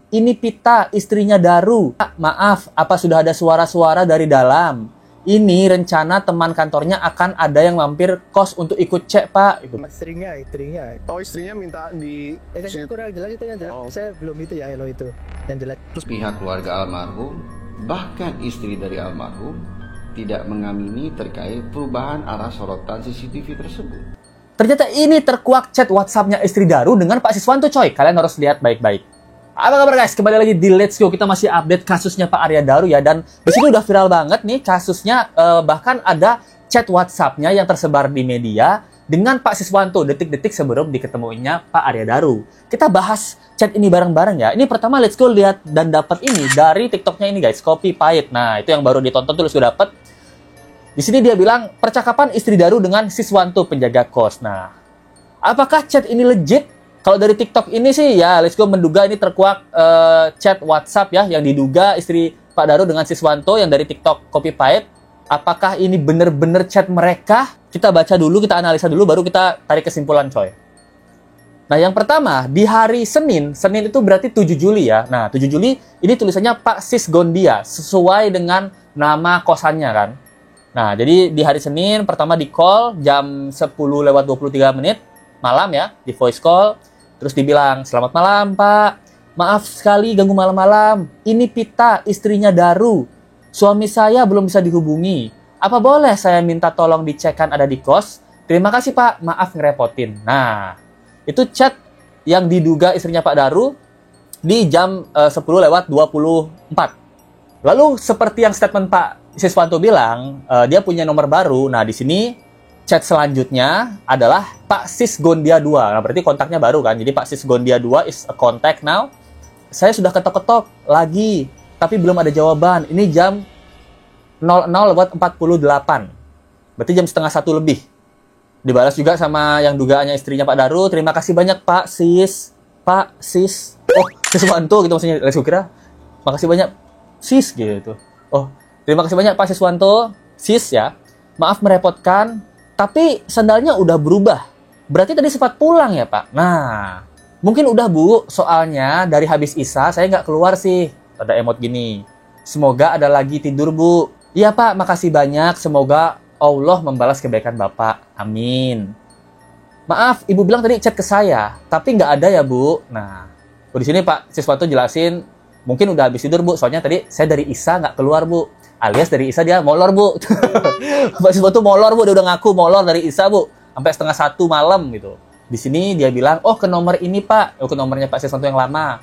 ini Pita, istrinya Daru. Pak, maaf, apa sudah ada suara-suara dari dalam? Ini rencana teman kantornya akan ada yang mampir kos untuk ikut cek, Pak. Itu. Istrinya. Oh, istrinya minta di... Kurang jelas itu yang jelas. Oh. Saya belum itu ya, Elo itu. Yang jelas. Terus pihak keluarga almarhum, bahkan istri dari almarhum, tidak mengamini terkait perubahan arah sorotan CCTV tersebut. Ternyata ini terkuak chat WhatsApp-nya istri Daru dengan Pak Siswanto, coy. Kalian harus lihat baik-baik. Apa kabar guys? Kembali lagi di Let's Go. Kita masih update kasusnya Pak Arya Daru ya. Dan di sini udah viral banget nih kasusnya. Bahkan ada chat WhatsApp-nya yang tersebar di media dengan Pak Siswanto detik-detik sebelum diketemuinya Pak Arya Daru. Kita bahas chat ini bareng-bareng ya. Ini pertama Let's Go lihat dan dapat ini dari TikTok-nya ini guys, Copy Pahit. Nah, itu yang baru ditonton tuh sudah dapat. Di sini dia bilang percakapan istri Daru dengan Siswanto penjaga kos. Nah, apakah chat ini legit? Kalau dari TikTok ini sih ya, Let's Go menduga ini terkuak chat WhatsApp ya yang diduga istri Pak Daru dengan Siswanto yang dari TikTok Copy Pahit. Apakah ini bener-bener chat mereka? Kita baca dulu, kita analisa dulu, baru kita tarik kesimpulan coy. Nah yang pertama, di hari Senin itu berarti 7 Juli ya. Nah 7 Juli ini tulisannya Pak Sis Gondia, sesuai dengan nama kosannya kan. Nah jadi di hari Senin pertama di call jam 10:23 malam ya, di voice call. Terus dibilang, selamat malam Pak, maaf sekali ganggu malam-malam. Ini Pita, istrinya Daru. Suami saya belum bisa dihubungi. Apa boleh saya minta tolong dicekkan ada di kos? Terima kasih Pak, maaf ngerepotin. Nah, itu chat yang diduga istrinya Pak Daru di jam 10:24. Lalu seperti yang statement Pak Siswanto bilang, dia punya nomor baru. Nah, di sini chat selanjutnya adalah Pak Sis Gondia 2. Nah, berarti kontaknya baru kan. Jadi Pak Sis Gondia 2 is a contact now. Saya sudah ketok-ketok lagi, tapi belum ada jawaban. Ini jam 00:48. Berarti jam setengah 1 lebih. Dibalas juga sama yang dugaannya istrinya Pak Daru. Terima kasih banyak Pak Sis. Pak Sis. Oh, Siswanto gitu maksudnya. Let's Go kira. Makasih banyak Sis gitu. Oh, terima kasih banyak Pak Siswanto. Sis ya. Maaf merepotkan. Tapi sandalnya udah berubah. Berarti tadi sempat pulang ya Pak? Nah, mungkin udah Bu. Soalnya dari habis Isya saya nggak keluar sih. Ada emot gini. Semoga ada lagi tidur Bu. Iya Pak, makasih banyak. Semoga Allah membalas kebaikan Bapak. Amin. Maaf, Ibu bilang tadi chat ke saya. Tapi nggak ada ya Bu. Nah, di sini Pak Siswanto jelasin. Mungkin udah habis tidur Bu. Soalnya tadi saya dari Isya nggak keluar Bu. Alias dari Isya dia molor Bu. Pak Siswanto molor Bu, dia udah ngaku molor dari Isya Bu, sampai setengah 1 malam gitu. Di sini dia bilang, oh ke nomor ini Pak, ke nomornya Pak Siswanto yang lama.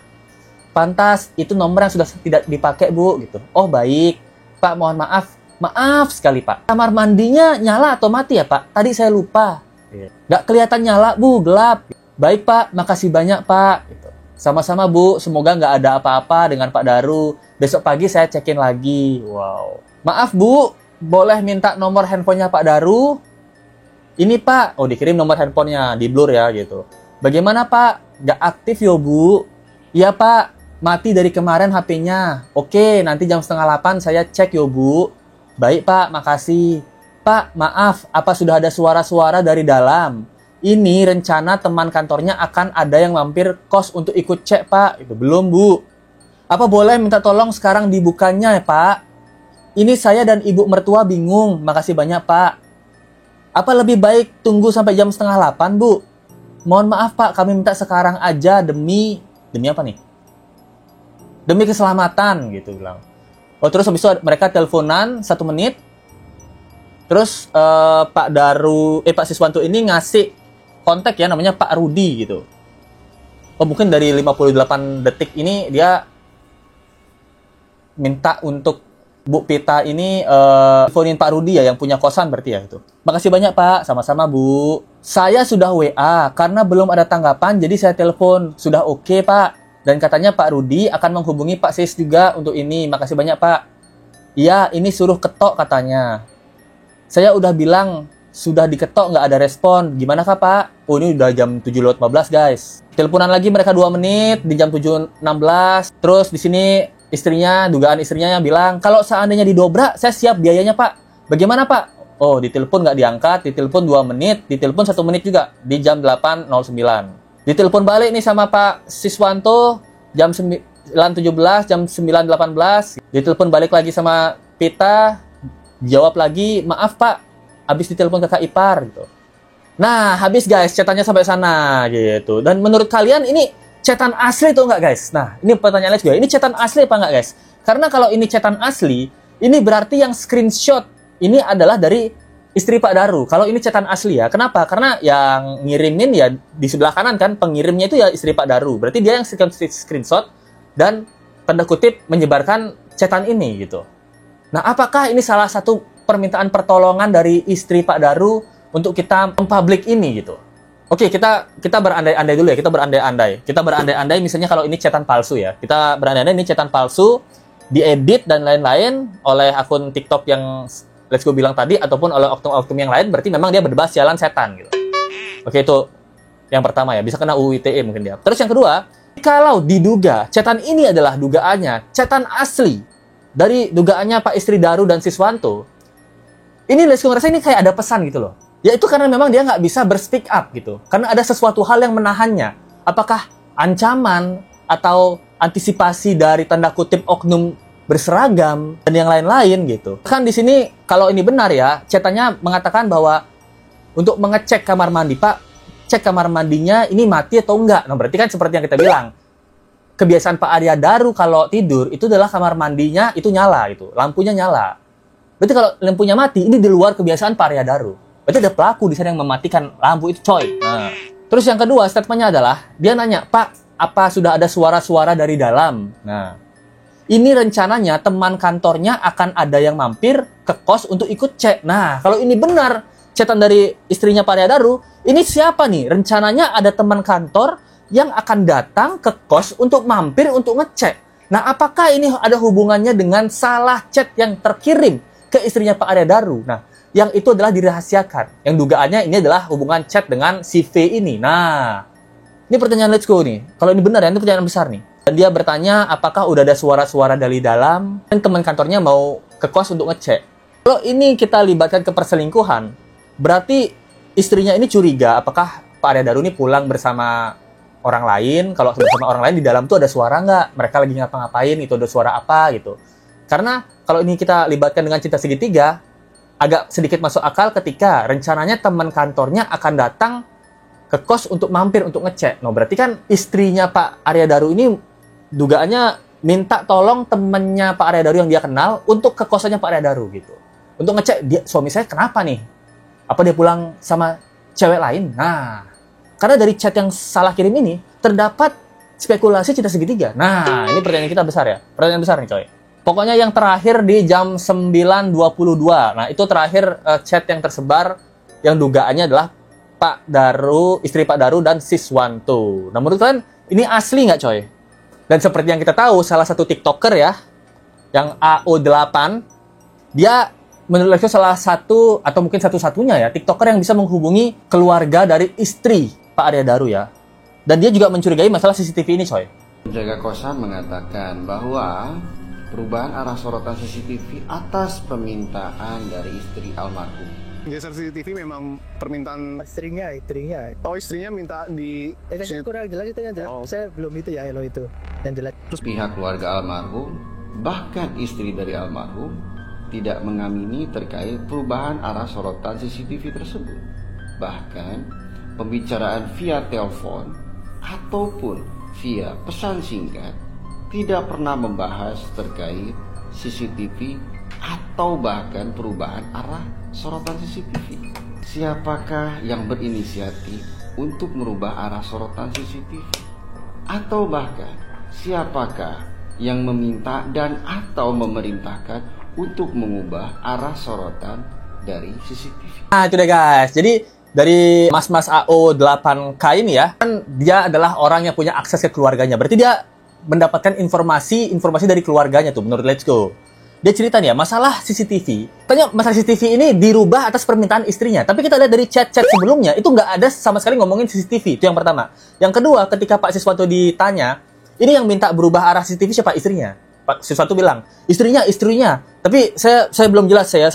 Pantas, itu nomor yang sudah tidak dipakai Bu gitu. Oh baik, Pak mohon maaf sekali Pak. Kamar mandinya nyala atau mati ya Pak? Tadi saya lupa. Nggak kelihatan nyala Bu, gelap. Baik Pak, makasih banyak Pak. Gitu. Sama-sama Bu, semoga nggak ada apa-apa dengan Pak Daru. Besok pagi saya cekin lagi. Wow. Maaf Bu, boleh minta nomor handphonenya Pak Daru? Ini Pak. Oh dikirim nomor handphonenya, di blur ya gitu. Bagaimana Pak? Nggak aktif yo Bu? Iya Pak, mati dari kemarin HP-nya. Oke, nanti jam 7:30 saya cek yo Bu. Baik Pak, makasih. Pak, maaf, apa sudah ada suara-suara dari dalam? Ini rencana teman kantornya akan ada yang mampir kos untuk ikut cek Pak. Itu belum Bu. Apa boleh minta tolong sekarang dibukanya ya Pak? Ini saya dan ibu mertua bingung. Makasih banyak Pak. Apa lebih baik tunggu sampai jam 7:30 Bu? Mohon maaf Pak, kami minta sekarang aja demi apa nih? Demi keselamatan gitu bilang. Oh terus habis itu mereka teleponan 1 menit. Terus Pak Siswanto ini ngasih kontak ya namanya Pak Rudi gitu. Oh mungkin dari 58 detik ini dia minta untuk Bu Pita ini teleponin Pak Rudi ya yang punya kosan berarti ya itu. Makasih banyak Pak, sama-sama Bu. Saya sudah WA karena belum ada tanggapan jadi saya telepon. Sudah oke Pak. Dan katanya Pak Rudi akan menghubungi Pak Sis juga untuk ini. Makasih banyak Pak. Iya, ini suruh ketok katanya. Saya udah bilang sudah diketok nggak ada respon. Gimana kah Pak? Oh ini udah jam 7:15 guys. Teleponan lagi mereka 2 menit di jam 7:16. Terus di sini dugaan istrinya yang bilang, kalau seandainya didobrak, saya siap biayanya Pak. Bagaimana Pak? Oh ditelepon nggak diangkat, ditelepon 2 menit, ditelepon 1 menit juga di jam 8:09. Ditelepon balik nih sama Pak Siswanto jam 9.17, jam 9.18, ditelepon balik lagi sama Pita, jawab lagi, maaf Pak, habis ditelepon kakak ipar gitu. Nah, habis guys, chatannya sampai sana gitu. Dan menurut kalian ini chatan asli atau enggak guys? Nah, ini pertanyaannya juga. Ini chatan asli apa enggak guys? Karena kalau ini chatan asli, ini berarti yang screenshot ini adalah dari istri Pak Daru. Kalau ini chatan asli ya. Kenapa? Karena yang ngirimin ya di sebelah kanan kan, pengirimnya itu ya istri Pak Daru. Berarti dia yang screenshot dan tanda kutip menyebarkan chatan ini gitu. Nah, apakah ini salah satu permintaan pertolongan dari istri Pak Daru untuk kita mempublik ini gitu? Oke, kita berandai-andai dulu ya. Kita berandai-andai misalnya kalau ini chatan palsu ya. Kita berandai-andai ini chatan palsu, diedit dan lain-lain oleh akun TikTok yang Let's Go bilang tadi ataupun oleh oknum-oknum yang lain, berarti memang dia berbahas jalan setan gitu. Oke, itu yang pertama ya. Bisa kena UU ITE mungkin dia. Terus yang kedua, kalau diduga chatan ini adalah dugaannya chatan asli dari dugaannya Pak Istri Daru dan Siswanto, ini Let's Go ngerasa ini kayak ada pesan gitu loh. Yaitu karena memang dia nggak bisa berspeak up gitu. Karena ada sesuatu hal yang menahannya. Apakah ancaman atau antisipasi dari tanda kutip oknum berseragam dan yang lain-lain gitu. Kan di sini kalau ini benar ya, chatannya mengatakan bahwa untuk mengecek kamar mandi, Pak, cek kamar mandinya ini mati atau enggak. Nah, berarti kan seperti yang kita bilang, kebiasaan Pak Arya Daru kalau tidur itu adalah kamar mandinya itu nyala gitu, lampunya nyala. Berarti kalau lampunya mati, ini di luar kebiasaan Pak Arya Daru. Berarti ada pelaku di sana yang mematikan lampu itu, coy. Nah, terus yang kedua, statementnya adalah dia nanya, Pak, apa sudah ada suara-suara dari dalam? Nah, ini rencananya teman kantornya akan ada yang mampir ke kos untuk ikut cek. Nah, kalau ini benar, chatan dari istrinya Pak Arya Daru, ini siapa nih? Rencananya ada teman kantor yang akan datang ke kos untuk mampir untuk ngecek. Nah, apakah ini ada hubungannya dengan salah chat yang terkirim ke istrinya Pak Arya Daru? Nah, yang itu adalah dirahasiakan. Yang dugaannya ini adalah hubungan chat dengan si V ini. Nah, ini pertanyaan Let's Go nih. Kalau ini benar ya, ini pertanyaan besar nih. Dan dia bertanya apakah udah ada suara-suara dari dalam dan teman kantornya mau ke kos untuk ngecek. Kalau ini kita libatkan ke perselingkuhan, berarti istrinya ini curiga apakah Pak Arya Daru ini pulang bersama orang lain. Kalau bersama orang lain di dalam tuh ada suara nggak? Mereka lagi ngapa-ngapain, itu ada suara apa gitu. Karena kalau ini kita libatkan dengan cinta segitiga, agak sedikit masuk akal ketika rencananya teman kantornya akan datang ke kos untuk mampir untuk ngecek. Nah, berarti kan istrinya Pak Arya Daru ini dugaannya minta tolong temennya Pak Arya Daru yang dia kenal untuk ke kosannya Pak Arya Daru gitu. Untuk ngecek dia, suami saya kenapa nih? Apa dia pulang sama cewek lain? Nah, karena dari chat yang salah kirim ini terdapat spekulasi cinta segitiga. Nah, ini pertanyaan kita besar ya. Pertanyaan besar nih, coy. Pokoknya yang terakhir di jam 9.22. Nah, itu terakhir chat yang tersebar yang dugaannya adalah Pak Daru, istri Pak Daru dan Siswanto. Nah, menurut kalian ini asli nggak, coy? Dan seperti yang kita tahu, salah satu TikToker ya, yang AO8, dia menurut saya salah satu atau mungkin satu-satunya ya TikToker yang bisa menghubungi keluarga dari istri Pak Arya Daru ya. Dan dia juga mencurigai masalah CCTV ini, coy. Penjaga kosan mengatakan bahwa perubahan arah sorotan CCTV atas permintaan dari istri almarhum. Geser CCTV memang permintaan. Istrinya. Oh, istrinya minta di. Kurang jelas itu yang jelas. Oh. Saya belum itu ya, Elo itu. Yang jelas. Terus pihak keluarga almarhum, bahkan istri dari almarhum, tidak mengamini terkait perubahan arah sorotan CCTV tersebut. Bahkan pembicaraan via telepon ataupun via pesan singkat tidak pernah membahas terkait CCTV atau bahkan perubahan arah sorotan CCTV. Siapakah yang berinisiatif untuk merubah arah sorotan CCTV? Atau bahkan siapakah yang meminta dan atau memerintahkan untuk mengubah arah sorotan dari CCTV? Nah, itu deh guys. Jadi dari Mas AO8K ini ya, kan dia adalah orang yang punya akses ke keluarganya. Berarti dia mendapatkan informasi dari keluarganya tuh menurut Let's Go. Dia cerita nih ya, masalah CCTV. Tanya masalah CCTV ini dirubah atas permintaan istrinya. Tapi kita lihat dari chat-chat sebelumnya, itu nggak ada sama sekali ngomongin CCTV. Itu yang pertama. Yang kedua, ketika Pak Siswanto ditanya, ini yang minta berubah arah CCTV siapa? Istrinya. Pak Siswanto bilang, istrinya. Tapi saya belum jelas, saya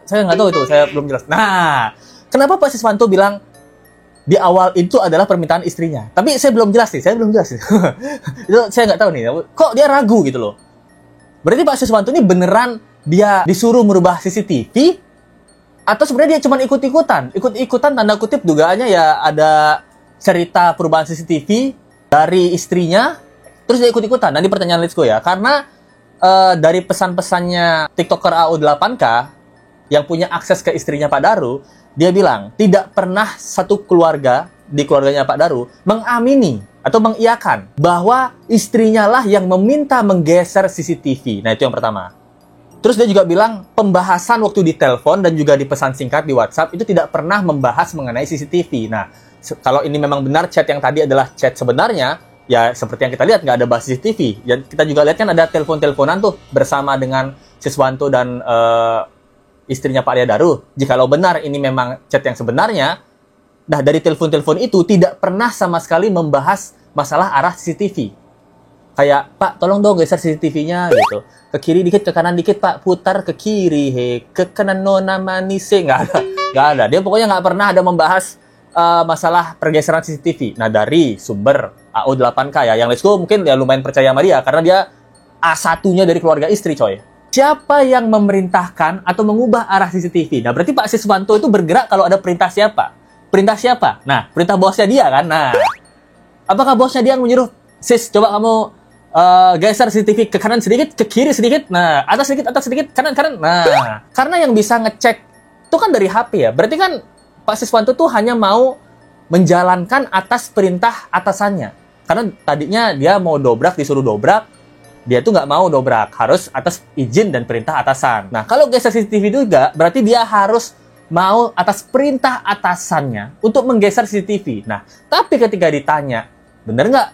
nggak tahu itu, saya belum jelas. Nah, kenapa Pak Siswanto bilang di awal itu adalah permintaan istrinya. Tapi saya belum jelas nih. Itu saya nggak tahu nih. Kok dia ragu gitu loh. Berarti Pak Siswanto ini beneran dia disuruh merubah CCTV? Atau sebenarnya dia cuma ikut-ikutan? Ikut-ikutan tanda kutip dugaannya ya ada cerita perubahan CCTV dari istrinya. Terus dia ikut-ikutan. Nanti pertanyaan Let's Go ya. Karena dari pesan-pesannya TikToker AO8K yang punya akses ke istrinya Pak Daru, dia bilang, tidak pernah satu keluarga, di keluarganya Pak Daru, mengamini atau mengiyakan bahwa istrinya lah yang meminta menggeser CCTV. Nah, itu yang pertama. Terus dia juga bilang, pembahasan waktu di telepon dan juga di pesan singkat di WhatsApp itu tidak pernah membahas mengenai CCTV. Nah, kalau ini memang benar chat yang tadi adalah chat sebenarnya, ya seperti yang kita lihat, nggak ada bahas CCTV. Dan kita juga lihat kan ada telepon-teleponan tuh bersama dengan Siswanto dan istrinya Pak Arya Daru. Jikalau benar ini memang chat yang sebenarnya, nah dari telepon-telepon itu tidak pernah sama sekali membahas masalah arah CCTV. Kayak, Pak, tolong dong geser CCTV-nya gitu. Ke kiri dikit, ke kanan dikit, Pak. Putar ke kiri, ke kanan nona manise. Nggak ada. Dia pokoknya nggak pernah ada membahas masalah pergeseran CCTV. Nah, dari sumber AO8K ya, yang Let's Go mungkin ya lumayan percaya sama dia, karena dia A1-nya dari keluarga istri, coy. Siapa yang memerintahkan atau mengubah arah CCTV? Nah, berarti Pak Siswanto itu bergerak kalau ada perintah siapa? Perintah siapa? Nah, perintah bosnya dia kan? Nah, apakah bosnya dia yang menyuruh, Sis, coba kamu geser CCTV ke kanan sedikit, ke kiri sedikit, nah, atas sedikit, kanan. Nah, karena yang bisa ngecek itu kan dari HP ya. Berarti kan Pak Siswanto tuh hanya mau menjalankan atas perintah atasannya. Karena tadinya dia mau dobrak, disuruh dobrak, dia tuh nggak mau dobrak, harus atas izin dan perintah atasan. Nah, kalau geser CCTV juga, berarti dia harus mau atas perintah atasannya untuk menggeser CCTV. Nah, tapi ketika ditanya, bener nggak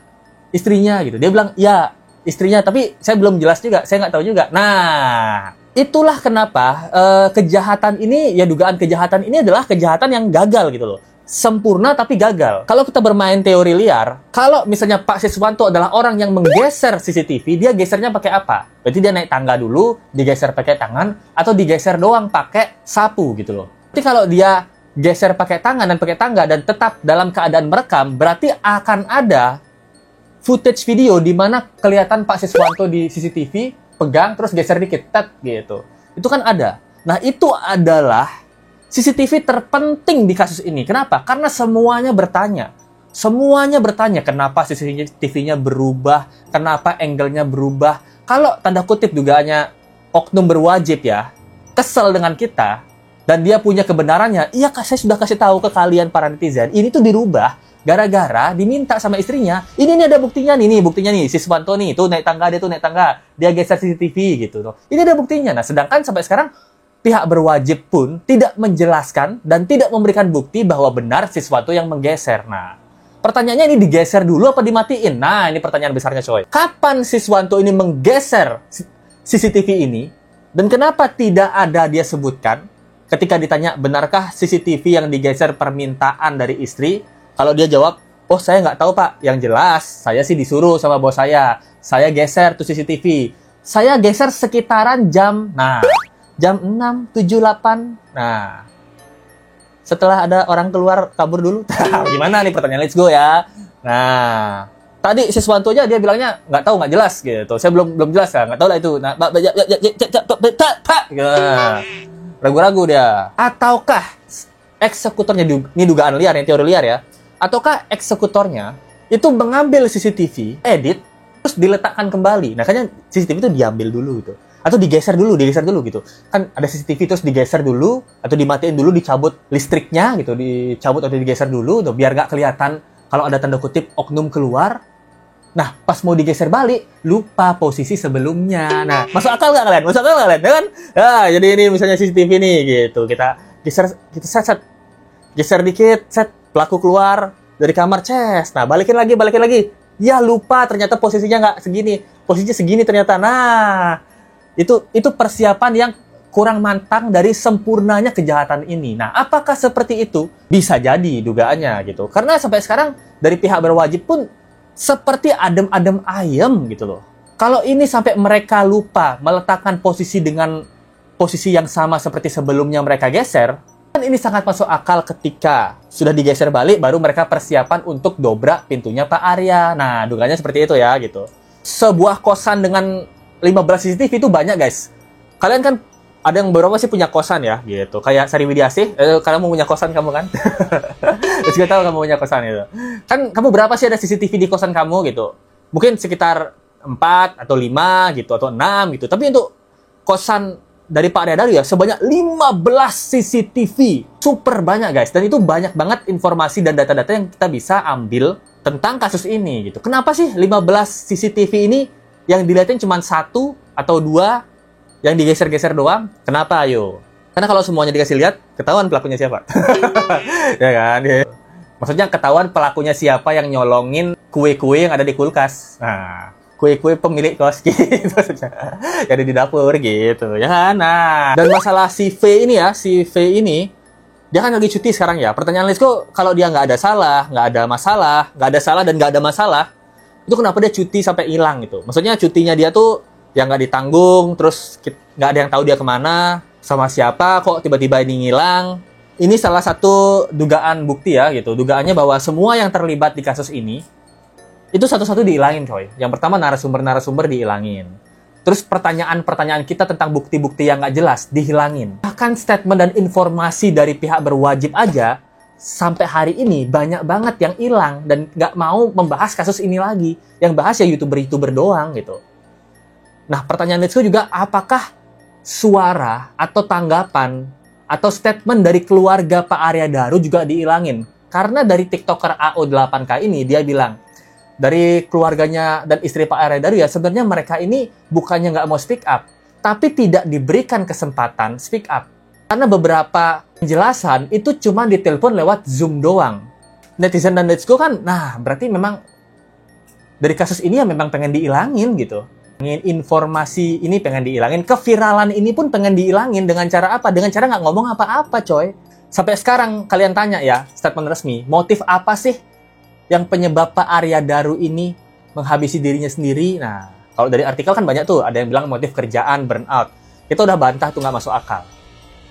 istrinya gitu, dia bilang, ya istrinya, tapi saya belum jelas juga, saya nggak tahu juga. Nah, itulah kenapa kejahatan ini, ya dugaan kejahatan ini adalah kejahatan yang gagal gitu loh. Sempurna tapi gagal. Kalau kita bermain teori liar, kalau misalnya Pak Siswanto adalah orang yang menggeser CCTV, dia gesernya pakai apa? Berarti dia naik tangga dulu, digeser pakai tangan, atau digeser doang pakai sapu gitu loh. Berarti kalau dia geser pakai tangan dan pakai tangga dan tetap dalam keadaan merekam, berarti akan ada footage video di mana kelihatan Pak Siswanto di CCTV pegang terus geser dikit, tet gitu. Itu kan ada. Nah, itu adalah CCTV terpenting di kasus ini. Kenapa? Karena semuanya bertanya. Semuanya bertanya kenapa CCTV-nya berubah, kenapa angle-nya berubah. Kalau tanda kutip dugaannya oknum berwajib ya, kesel dengan kita, dan dia punya kebenarannya, iya saya sudah kasih tahu ke kalian para netizen, ini tuh dirubah gara-gara diminta sama istrinya. Ini ada buktinya nih, buktinya nih, Siswanto nih, tuh naik tangga, dia geser CCTV gitu. Ini ada buktinya. Nah, sedangkan sampai sekarang pihak berwajib pun tidak menjelaskan dan tidak memberikan bukti bahwa benar Siswanto yang menggeser. Nah, pertanyaannya ini digeser dulu apa dimatiin? Nah, ini pertanyaan besarnya, coy. Kapan Siswanto ini menggeser CCTV ini? Dan kenapa tidak ada dia sebutkan ketika ditanya, benarkah CCTV yang digeser permintaan dari istri? Kalau dia jawab, oh saya nggak tahu Pak, yang jelas saya sih disuruh sama bos saya geser tuh CCTV. Saya geser sekitaran jam 6, 7, 8. Nah, setelah ada orang keluar kabur dulu. Gimana nih pertanyaan, Let's Go ya. Nah, tadi Siswanto aja dia bilangnya nggak tahu, nggak jelas gitu. Saya belum jelas kan, nggak tahu lah itu. Nah, ragu-ragu dia. Ataukah eksekutornya, ini dugaan liar, ini teori liar ya. Ataukah eksekutornya itu mengambil CCTV, edit, terus diletakkan kembali. Nah, kayaknya CCTV itu diambil dulu gitu. Atau digeser dulu gitu. Kan ada CCTV terus digeser dulu, atau dimatiin dulu, dicabut listriknya gitu, dicabut atau digeser dulu, tuh, biar nggak kelihatan kalau ada tanda kutip oknum keluar. Nah, pas mau digeser balik, lupa posisi sebelumnya. Nah, masuk akal nggak kalian? Ya kan? Nah, jadi ini misalnya CCTV nih gitu, kita geser, kita set, geser dikit, set, pelaku keluar dari kamar, nah balikin lagi. Ya lupa, ternyata posisinya nggak segini, posisinya segini ternyata. Nah, itu persiapan yang kurang matang dari sempurnanya kejahatan ini. Nah, apakah seperti itu? Bisa jadi dugaannya gitu. Karena sampai sekarang dari pihak berwajib pun seperti adem-adem ayem gitu loh. Kalau ini sampai mereka lupa meletakkan posisi dengan posisi yang sama seperti sebelumnya mereka geser, kan Dan ini sangat masuk akal ketika sudah digeser balik, baru mereka persiapan untuk dobrak pintunya Pak Arya. Nah, dugaannya seperti itu ya, gitu. Sebuah kosan dengan 15 CCTV itu banyak, guys. Kalian kan ada yang beberapa sih punya kosan ya, gitu. Kayak Sari Widiasih, kamu punya kosan kamu kan? Terus juga tahu kamu punya kosan itu. Kan kamu berapa sih ada CCTV di kosan kamu gitu? Mungkin sekitar 4 atau 5 gitu, atau 6 gitu. Tapi untuk kosan dari Pak Arya Daru ya, sebanyak 15 CCTV. Super banyak, guys. Dan itu banyak banget informasi dan data-data yang kita bisa ambil tentang kasus ini gitu. Kenapa sih 15 CCTV ini yang dilihatin cuma 1 atau 2 yang digeser-geser doang? Kenapa, ayo? Karena kalau semuanya dikasih lihat, ketahuan pelakunya siapa. Ya kan? Ya. Maksudnya ketahuan pelakunya siapa yang nyolongin kue-kue yang ada di kulkas. Nah, kue-kue pemilik kos gitu. Yang ada di dapur gitu. Ya kan? Nah, dan masalah si V ini ya, si V ini, dia kan lagi cuti sekarang ya. Pertanyaan Lisko, kalau dia nggak ada salah, nggak ada masalah, nggak ada salah dan nggak ada masalah, itu kenapa dia cuti sampai hilang gitu? Maksudnya cutinya dia tuh yang nggak ditanggung, terus nggak ada yang tahu dia kemana, sama siapa, kok tiba-tiba ini ngilang. Ini salah satu dugaan bukti ya gitu. Dugaannya bahwa semua yang terlibat di kasus ini, itu satu-satu dihilangin coy. Yang pertama narasumber-narasumber dihilangin. Terus pertanyaan-pertanyaan kita tentang bukti-bukti yang nggak jelas dihilangin. Bahkan statement dan informasi dari pihak berwajib aja, sampai hari ini banyak banget yang hilang dan nggak mau membahas kasus ini lagi. Yang bahas ya YouTuber-YouTuber doang gitu. Nah, pertanyaan Lisko juga, apakah suara atau tanggapan atau statement dari keluarga Pak Arya Daru juga dihilangin? Karena dari TikToker AO8K ini, dia bilang, dari keluarganya dan istri Pak Arya Daru ya, sebenarnya mereka ini bukannya nggak mau speak up, tapi tidak diberikan kesempatan speak up. Karena beberapa penjelasan itu cuma ditelepon lewat Zoom doang. Netizen dan Lisko kan, nah berarti memang dari kasus ini ya memang pengen dihilangin gitu. Informasi ini pengen dihilangin, keviralan ini pun pengen dihilangin. Dengan cara apa? Dengan cara nggak ngomong apa-apa coy. Sampai sekarang kalian tanya ya, statement resmi, motif apa sih yang penyebab Pak Arya Daru ini menghabisi dirinya sendiri? Nah, kalau dari artikel kan banyak tuh, ada yang bilang motif kerjaan, burnout. Itu udah bantah tuh, nggak masuk akal.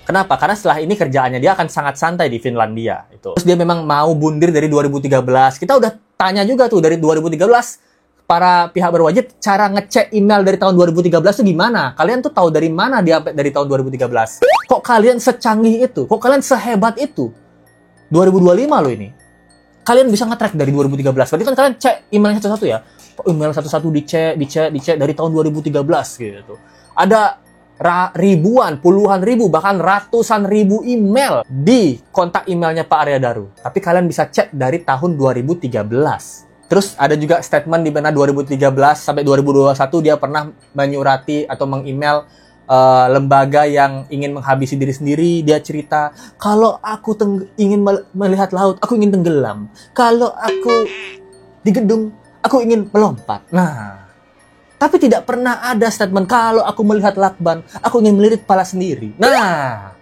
Kenapa? Karena setelah ini kerjaannya dia akan sangat santai di Finlandia. Terus dia memang mau bundir dari 2013. Kita udah tanya juga tuh dari 2013, para pihak berwajib, cara ngecek email dari tahun 2013 itu gimana? Kalian tuh tahu dari mana dia dari tahun 2013? Kok kalian secanggih itu? Kok kalian sehebat itu? 2025 loh ini. Kalian bisa nge-track dari 2013. Berarti kan kalian cek emailnya satu-satu ya. Email satu-satu dicek dari tahun 2013 gitu. Ada ribuan, puluhan ribu, bahkan ratusan ribu email di kontak emailnya Pak Arya Daru. Tapi kalian bisa cek dari tahun 2013. Terus ada juga statement di mana 2013 sampai 2021 dia pernah menyurati atau meng-email lembaga yang ingin menghabisi diri sendiri. Dia cerita, kalau aku ingin melihat laut, aku ingin tenggelam. Kalau aku di gedung, aku ingin melompat. Nah, tapi tidak pernah ada statement, kalau aku melihat lakban, aku ingin melilit kepala sendiri. Nah,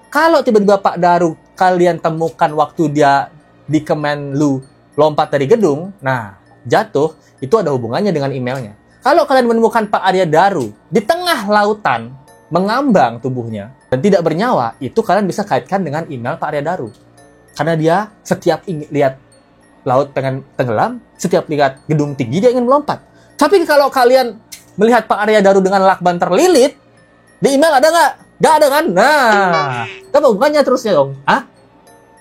kalau tiba-tiba Pak Daru kalian temukan waktu dia di Kemenlu lompat dari gedung, nah jatuh, itu ada hubungannya dengan emailnya. Kalau kalian menemukan Pak Arya Daru di tengah lautan, mengambang tubuhnya, dan tidak bernyawa, itu kalian bisa kaitkan dengan email Pak Arya Daru. Karena dia setiap lihat laut pengen tenggelam, setiap lihat gedung tinggi dia ingin melompat. Tapi kalau kalian melihat Pak Arya Daru dengan lakban terlilit, di email ada nggak? Nggak ada kan? Nah, apa hubungannya terusnya dong? Hah?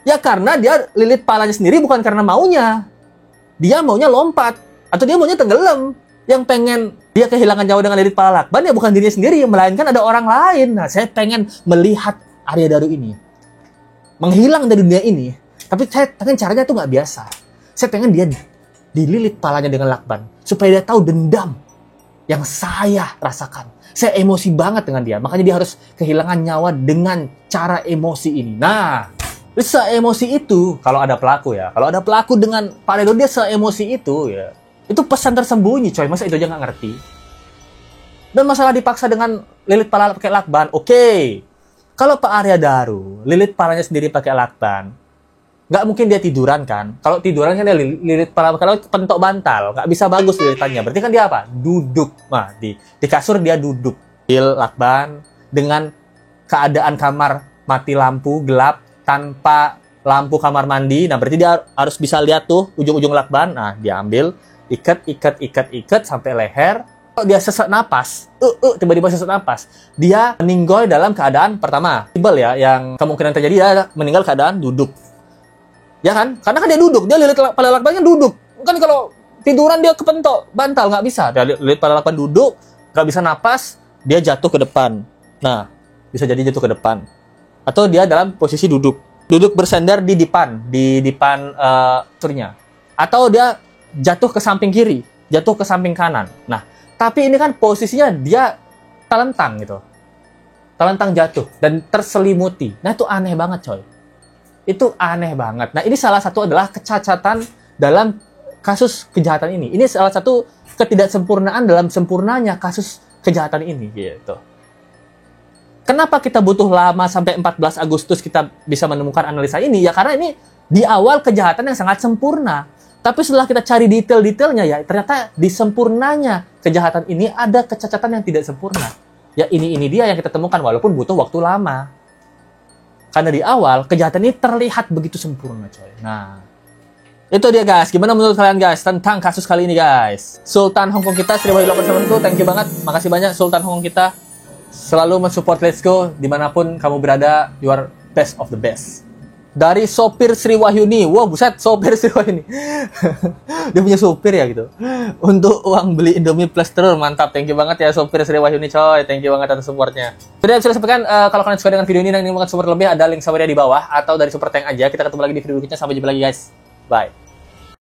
Ya karena dia lilit palanya sendiri bukan karena maunya. Dia maunya lompat. Atau dia maunya tenggelam. Yang pengen dia kehilangan nyawa dengan lilit pala lakban ya bukan dirinya sendiri, melainkan ada orang lain. Nah, saya pengen melihat Arya Daru ini menghilang dari dunia ini. Tapi saya pengen caranya tuh nggak biasa. Saya pengen dia dililit palanya dengan lakban. Supaya dia tahu dendam yang saya rasakan. Saya emosi banget dengan dia. Makanya dia harus kehilangan nyawa dengan cara emosi ini. Nah, se-emosi itu, kalau ada pelaku ya, kalau ada pelaku dengan Pak Arya Daru, dia se-emosi itu ya. Itu pesan tersembunyi coy, masa itu aja nggak ngerti. Dan masalah dipaksa dengan lilit pala pakai lakban, oke. Kalau Pak Arya Daru lilit palanya sendiri pakai lakban, nggak mungkin dia tiduran kan. Kalau tiduran kan dia lilit pala pakai lakban, pentok bantal, nggak bisa bagus lilitannya. Berarti kan dia apa? Duduk. Nah, di kasur dia duduk. Lakban dengan keadaan kamar mati lampu, gelap, tanpa lampu kamar mandi. Nah, berarti dia harus bisa lihat tuh ujung-ujung lakban. Nah, dia ambil, ikat sampai leher. Kalau dia sesak napas, tiba-tiba sesak napas, dia meninggal dalam keadaan pertama, tibel ya, yang kemungkinan terjadi dia meninggal keadaan duduk. Ya kan? Karena kan dia duduk, dia lilit pada lakbannya duduk. Kan kalau tiduran dia kepentok, bantal, nggak bisa. Dia lilit pada lakban duduk, nggak bisa napas, dia jatuh ke depan. Nah, bisa jadi jatuh ke depan. Atau dia dalam posisi duduk bersandar di depan turnya. Atau dia jatuh ke samping kiri, jatuh ke samping kanan. Nah, tapi ini kan posisinya dia telentang gitu. Telentang jatuh dan terselimuti. Nah, itu aneh banget, coy. Itu aneh banget. Nah, ini salah satu adalah kecacatan dalam kasus kejahatan ini. Ini salah satu ketidaksempurnaan dalam sempurnanya kasus kejahatan ini gitu. Kenapa kita butuh lama sampai 14 Agustus kita bisa menemukan analisa ini? Ya karena ini di awal kejahatan yang sangat sempurna. Tapi setelah kita cari detail-detailnya ya ternyata di sempurnanya kejahatan ini ada kecacatan yang tidak sempurna. Ya ini dia yang kita temukan walaupun butuh waktu lama. Karena di awal kejahatan ini terlihat begitu sempurna, coy. Nah, itu dia guys. Gimana menurut kalian guys tentang kasus kali ini guys? Sultan Hongkong kita 1887, thank you banget. Makasih banyak Sultan Hongkong kita. Selalu mensupport Let's Go dimanapun kamu berada. You are best of the best. Dari sopir Sri Wahyuni. Wow, buset, sopir Sri Wahyuni. Dia punya sopir ya gitu. Untuk uang beli Indomie plus telur, mantap. Thank you banget ya sopir Sri Wahyuni coy. Thank you banget atas supportnya. Sudah bisa sampaikan kalau kalian suka dengan video ini dan ingin support lebih, ada link saweria di bawah atau dari super tank aja. Kita ketemu lagi di video berikutnya. Sampai jumpa lagi guys. Bye.